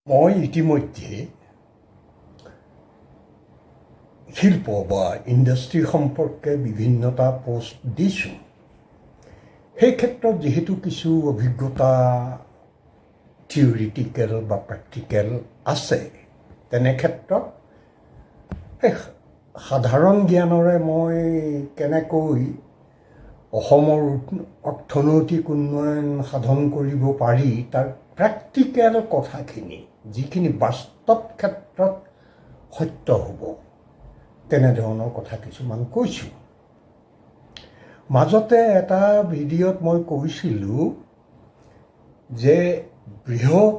মই ইতিমধ্যে শিল্প বা ইণ্ডাষ্ট্ৰি সম্পৰ্কে বিভিন্নটা পোষ্ট দিছোঁ। সেই ক্ষেত্ৰত যিহেতু কিছু অভিজ্ঞতা থিয়ৰিটিকেল বা প্ৰেক্টিকেল আছে, তেনে ক্ষেত্ৰত সেই সাধাৰণ জ্ঞানৰে মই কেনেকৈ অসমৰ অৰ্থনৈতিক উন্নয়ন সাধন কৰিব পাৰি তাৰ প্ৰেক্টিকেল কথাখিনি, যিখিনি বাস্তৱ ক্ষেত্ৰত সত্য হ'ব, তেনেধৰণৰ কথা কিছুমান কৈছোঁ। মাজতে এটা ভিডিঅ'ত মই কৈছিলোঁ যে বৃহৎ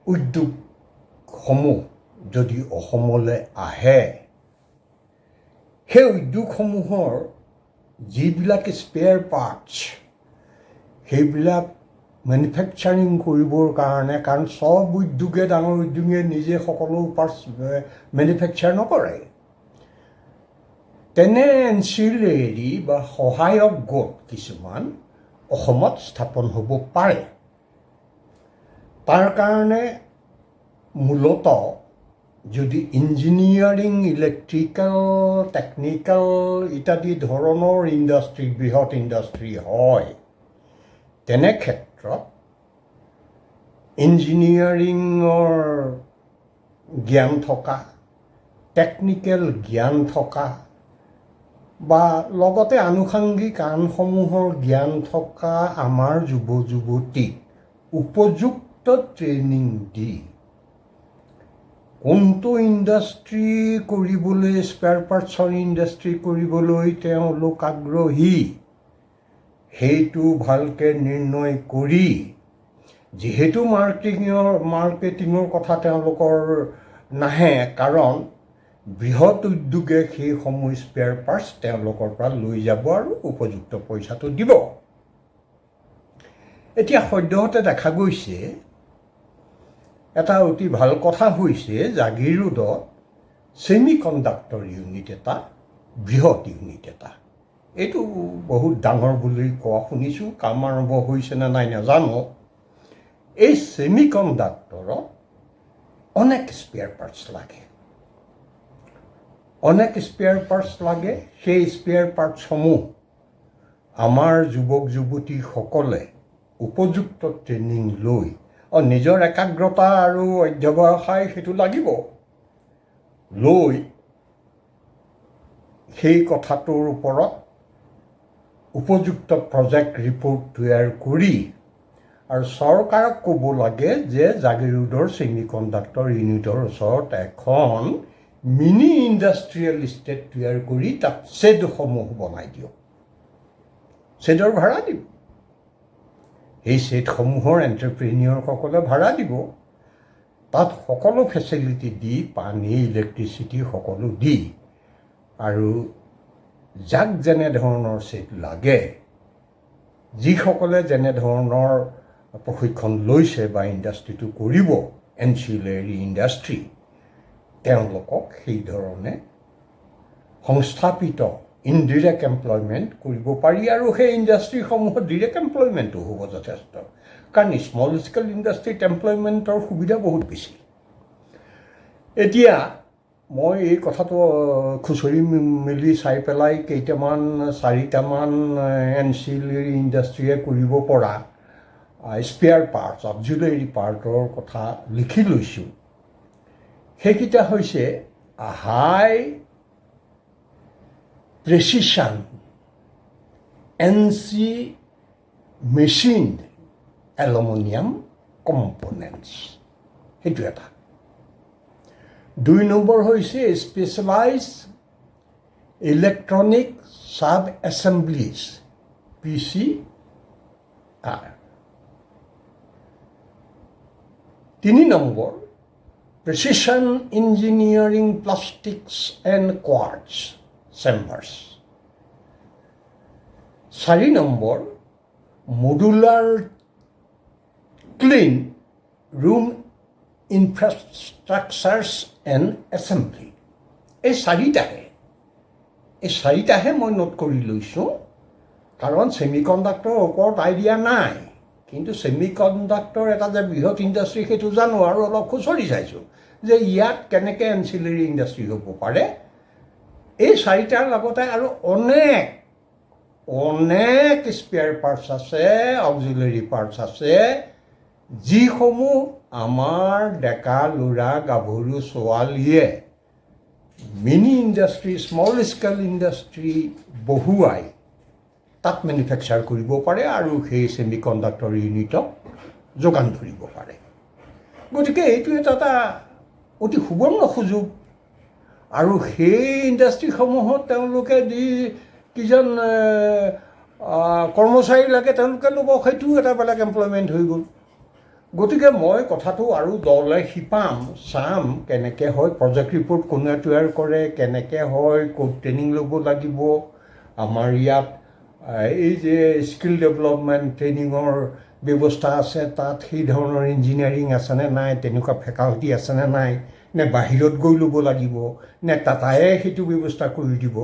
উদ্যোগসমূহ যদি অসমলৈ আহে, সেই উদ্যোগসমূহৰ যিবিলাক স্পেয়াৰ পাৰ্টছ, সেইবিলাক মেনুফেকচাৰিং কৰিবৰ কাৰণে, কাৰণ চব উদ্যোগে ডাঙৰ উদ্যোগে নিজে সকলো পাৰ্টছ মেনুফেকচাৰ নকৰে, তেনে এনচিলেৰী বা সহায়ক গোট কিছুমান অসমত স্থাপন হ'ব পাৰে। তাৰ কাৰণে মূলতঃ যদি ইঞ্জিনিয়াৰিং, ইলেক্ট্ৰিকেল, টেকনিকেল ইত্যাদি ধৰণৰ ইণ্ডাষ্ট্ৰি, বৃহৎ ইণ্ডাষ্ট্ৰি হয়, তেনে ক্ষেত্ৰত ইঞ্জিনিয়াৰিঙৰ জ্ঞান থকা, টেকনিকেল জ্ঞান থকা বা লগতে আনুষংগিক আনসমূহৰ জ্ঞান থকা আমাৰ যুৱ যুৱতীক উপযুক্ত ট্ৰেইনিং দি কোনটো ইণ্ডাষ্ট্ৰি কৰিবলৈ, স্পেয়াৰ পাৰ্টছৰ ইণ্ডাষ্ট্ৰি কৰিবলৈ তেওঁলোক আগ্ৰহী, সেইটো ভালকৈ নিৰ্ণয় কৰি, যিহেতু মাৰ্কেটিঙৰ কথা তেওঁলোকৰ নাহে, কাৰণ বৃহৎ উদ্যোগে সেইসমূহ স্পেয়াৰ পাৰ্টছ তেওঁলোকৰ পৰা লৈ যাব আৰু উপযুক্ত পইচাটো দিব। এতিয়া সদ্যহতে দেখা গৈছে এটা অতি ভাল কথা হৈছে, জাগিৰোডত ছেমি কণ্ডাক্টৰ ইউনিট এটা, বৃহৎ ইউনিট এটা, এইটো বহুত ডাঙৰ বুলি কোৱা শুনিছোঁ, কাম আৰম্ভ হৈছে নে নাই নাজানো। এই ছেমি কণ্ডাক্টৰত অনেক স্পেয়াৰ পাৰ্টছ লাগে, অনেক স্পেয়াৰ পাৰ্টছ লাগে। সেই স্পেয়াৰ পাৰ্টছসমূহ আমাৰ যুৱক যুৱতীসকলে উপযুক্ত ট্ৰেইনিং লৈ, নিজৰ একাগ্ৰতা আৰু অধ্যৱসায় সেইটো লাগিব, লৈ সেই কথাটোৰ ওপৰত উপযুক্ত প্ৰজেক্ট ৰিপৰ্ট তৈয়াৰ কৰি আৰু চৰকাৰক ক'ব লাগে যে জাগিৰোডৰ ছেমি কণ্ডাক্টৰ ইউনিটৰ ওচৰত এখন মিনি ইণ্ডাষ্ট্ৰিয়েল ইষ্টেট তৈয়াৰ কৰি তাত শ্বেডসমূহ বনাই দিয়ক, শ্বেডৰ ভাড়া দিব, সেই শ্বেডসমূহৰ এণ্টাৰপ্ৰেনিয়ৰসকলে ভাড়া দিব, তাত সকলো ফেচিলিটি দি, পানী, ইলেক্ট্ৰিচিটি সকলো দি, আৰু যাক যেনেধৰণৰ শ্বেড লাগে, যিসকলে যেনেধৰণৰ প্ৰশিক্ষণ লৈছে বা ইণ্ডাষ্ট্ৰিটো কৰিব, এনচিলেৰী ইণ্ডাষ্ট্ৰি, তেওঁলোকক সেইধৰণে সংস্থাপিত ইনডিৰেক্ট এমপ্লয়মেণ্ট কৰিব পাৰি। আৰু সেই ইণ্ডাষ্ট্ৰিসমূহত ডিৰেক্ট এমপ্লয়মেণ্টো হ'ব যথেষ্ট, কাৰণ স্মল স্কেল ইণ্ডাষ্ট্ৰিত এমপ্লয়মেণ্টৰ সুবিধা বহুত বেছি। এতিয়া মই এই কথাটো খুচৰি মেলি চাই পেলাই চাৰিটামান এনচিলেৰী ইণ্ডাষ্ট্ৰিয়ে কৰিব পৰা স্পেয়াৰ পাৰ্টছ, অক্সিলাৰী পাৰ্টৰ কথা লিখি লৈছোঁ। সেইকেইটা হৈছে high precision CNC machine aluminium components, সেইটো এটা। 2 নম্বৰ হৈছে specialize electronic sub assemblies, PCR। 3 number precision engineering plastics and quartz chambers. 4 number modular clean room infrastructures and assembly. এই চাৰিটাহে মই নোট কৰি লৈছোঁ, কাৰণ ছেমি কণ্ডাক্টৰৰ ওপৰত আইডিয়া নাই, কিন্তু ছেমি কণ্ডাক্টৰ এটা যে বৃহৎ ইণ্ডাষ্ট্ৰী সেইটো জানো আৰু অলপ খুচৰি চাইছোঁ যে ইয়াত কেনেকৈ এনচিলাৰী ইণ্ডাষ্ট্ৰী হ'ব পাৰে। এই চাৰিটাৰ লগতে আৰু অনেক স্পেয়াৰ পাৰ্টছ আছে, অক্সিলাৰী পাৰ্টছ আছে, যিসমূহ আমাৰ ডেকা ল'ৰা গাভৰু ছোৱালীয়ে mini industry, small scale industry বহুৱাই তাত মেনুফেকচাৰ কৰিব পাৰে আৰু সেই ছেমি কণ্ডাক্টৰ ইউনিটক যোগান ধৰিব পাৰে। গতিকে এইটো এটা অতি সুবৰ্ণ সুযোগ। আৰু সেই ইণ্ডাষ্ট্ৰীসমূহত তেওঁলোকে যি কিজন কৰ্মচাৰী লাগে তেওঁলোকে ল'ব, সেইটোও এটা বেলেগ এমপ্লয়মেণ্ট হৈ গ'ল। গতিকে মই কথাটো আৰু দলে শিপাম, চাম কেনেকৈ হয়, প্ৰজেক্ট ৰিপৰ্ট কোনে তৈয়াৰ কৰে, কেনেকৈ হয়, ক'ত ট্ৰেইনিং ল'ব লাগিব, আমাৰ ইয়াত এই যে স্কিল ডেভেলপমেণ্ট ট্ৰেইনিঙৰ ব্যৱস্থা আছে, তাত সেই ধৰণৰ ইঞ্জিনিয়াৰিং আছেনে নাই, তেনেকুৱা ফেকাল্টি আছেনে নাই, নে বাহিৰত গৈ ল'ব লাগিব, নে টাটায়ে সেইটো ব্যৱস্থা কৰি দিব।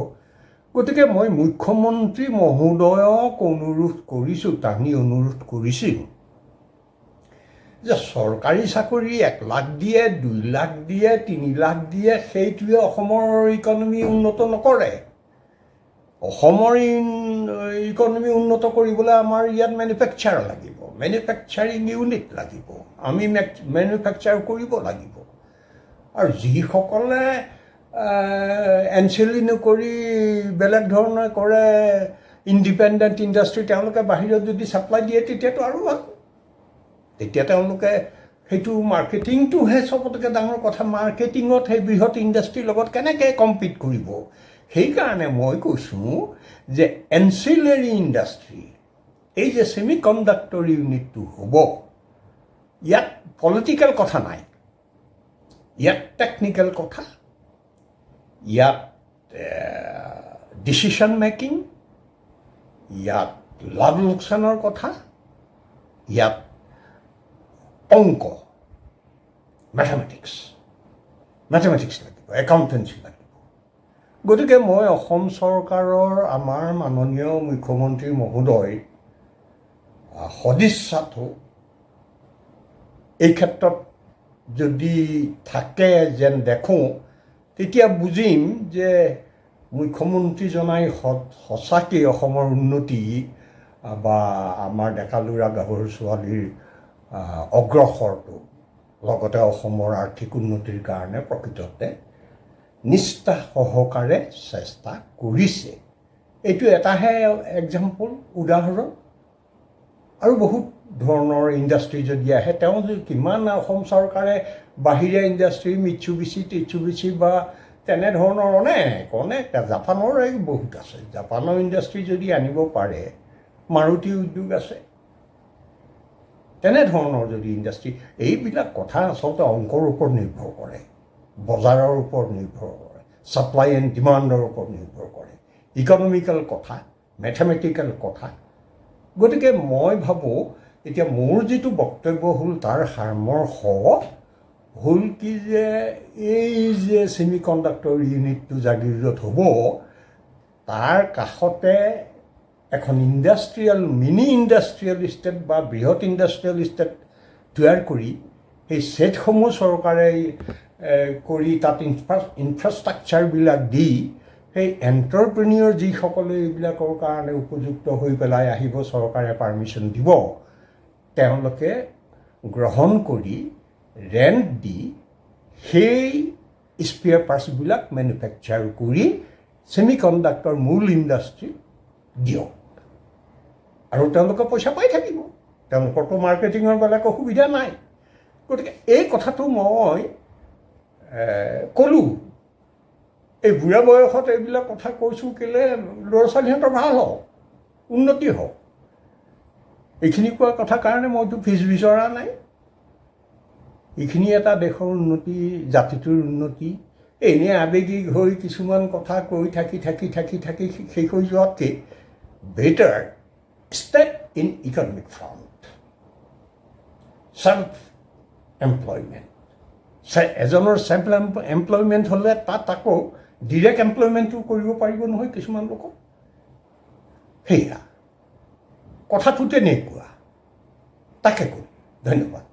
গতিকে মই মুখ্যমন্ত্ৰী মহোদয়ক অনুৰোধ কৰিছোঁ, টানি অনুৰোধ কৰিছোঁ যে চৰকাৰী চাকৰি 1 লাখ দিয়ে, 2 লাখ দিয়ে, 3 লাখ দিয়ে, সেইটোৱে অসমৰ ইকনমি উন্নত নকৰে। অসমৰ ইকনমি উন্নত কৰিবলৈ আমাৰ ইয়াত মেনুফেকচাৰ লাগিব, মেনুফেকচাৰিং ইউনিট লাগিব, আমি মেনুফেকচাৰ কৰিব লাগিব। আৰু যিসকলে এনচিলি নকৰি বেলেগ ধৰণে কৰে ইণ্ডিপেণ্ডেণ্ট ইণ্ডাষ্ট্ৰী, তেওঁলোকে বাহিৰত যদি ছাপ্লাই দিয়ে তেতিয়াতো আৰু ভাল। তেতিয়া তেওঁলোকে সেইটো মাৰ্কেটিংটোহে চবতকৈ ডাঙৰ কথা। মাৰ্কেটিঙত সেই বৃহৎ ইণ্ডাষ্ট্ৰীৰ লগত কেনেকৈ কম্পিট কৰিব। সেইকাৰণে মই কৈছোঁ যে এনচিলাৰী ইণ্ডাষ্ট্ৰী, এই যে ছেমি কণ্ডাক্টৰ ইউনিটটো হ'ব, ইয়াত পলিটিকেল কথা নাই, ইয়াত টেকনিকেল কথা, ইয়াত ডিচিশ্যন মেকিং, ইয়াত লাভ লোকচানৰ কথা, ইয়াত অংক, মেথামেটিক্স লাগিব, একাউণ্টেঞ্চি লাগিব। গতিকে মই অসম চৰকাৰৰ আমাৰ মাননীয় মুখ্যমন্ত্ৰী মহোদয় সদিচ্ছাটো এই ক্ষেত্ৰত যদি থাকে যেন দেখোঁ, তেতিয়া বুজিম যে মুখ্যমন্ত্ৰীজনাই সঁচাকৈ অসমৰ উন্নতি বা আমাৰ ডেকা ল'ৰা গাভৰু ছোৱালীৰ অগ্ৰসৰটো, লগতে অসমৰ আৰ্থিক উন্নতিৰ কাৰণে প্ৰকৃততে নিষ্ঠা সহকাৰে চেষ্টা কৰিছে। এইটো এটাহে এক্সাম্পল, উদাহৰণ। আৰু বহুত ধৰণৰ ইণ্ডাষ্ট্ৰী যদি আহে, তেওঁ কিমান অসম চৰকাৰে বাহিৰা ইণ্ডাষ্ট্ৰী মিটছুবিছি বা তেনেধৰণৰ অনেক জাপানৰ বহুত আছে। জাপানৰ ইণ্ডাষ্ট্ৰী যদি আনিব পাৰে, মাৰুতি উদ্যোগ আছে, তেনেধৰণৰ যদি ইণ্ডাষ্ট্ৰী, এইবিলাক কথা আচলতে অংকৰ ওপৰত নিৰ্ভৰ কৰে, বজাৰৰ ওপৰত নিৰ্ভৰ কৰে, ছাপ্লাই এণ্ড ডিমাণ্ডৰ ওপৰত নিৰ্ভৰ কৰে, ইকনমিকেল কথা, মেথমেটিকেল কথা। গতিকে মই ভাবোঁ এতিয়া মোৰ যিটো বক্তব্য হ'ল তাৰ সাৰমৰ্শ হ'ল কি যে এই যে ছেমি কণ্ডাক্টৰ ইউনিটটো জাগিৰোডত হ'ব, তাৰ কাষতে এখন মিনি ইণ্ডাষ্ট্ৰিয়েল ইষ্টেট বা বৃহৎ ইণ্ডাষ্ট্ৰিয়েল ইষ্টেট তৈয়াৰ কৰি সেই ছেটসমূহ চৰকাৰে কৰি তাত ইনফ্ৰাষ্ট্ৰাকচাৰবিলাক দি সেই এণ্টাৰপ্ৰেনিয়ৰ যিসকলে এইবিলাকৰ কাৰণে উপযুক্ত হৈ পেলাই আহিব, চৰকাৰে পাৰ্মিশ্যন দিব, তেওঁলোকে গ্ৰহণ কৰি ৰেণ্ট দি সেই স্পেয়াৰ পাৰ্টছবিলাক মেনুফেকচাৰ কৰি ছেমি কণ্ডাক্টৰ মূল ইণ্ডাষ্ট্ৰী দিয়ক, আৰু তেওঁলোকে পইচা পাই থাকিব, তেওঁলোকৰতো মাৰ্কেটিঙৰ বেলেগ অসুবিধা নাই। গতিকে এই কথাটো মই ক'লোঁ। এই বুঢ়া বয়সত এইবিলাক কথা কৈছোঁ কেলৈ, ল'ৰা ছোৱালীহঁতৰ ভাল হওক, উন্নতি হওক। এইখিনি কোৱা কথা কাৰণে মইতো ফিজ বিচৰা নাই। এইখিনি এটা দেশৰ উন্নতি, জাতিটোৰ উন্নতি। এনেই আৱেগিক হৈ কিছুমান কথা কৈ থাকি শেষ হৈ যোৱাতকৈ better step in economic front, self employment. এজনৰ চেল্ফ এমপ্লয়মেণ্ট হ'লে তাত আকৌ ডিৰেক্ট এমপ্লয়মেণ্টটো কৰিব পাৰিব নহয় কিছুমান লোকক। সেয়া কথাটো তেনেকুৱা। তাকে কৰিম। ধন্যবাদ।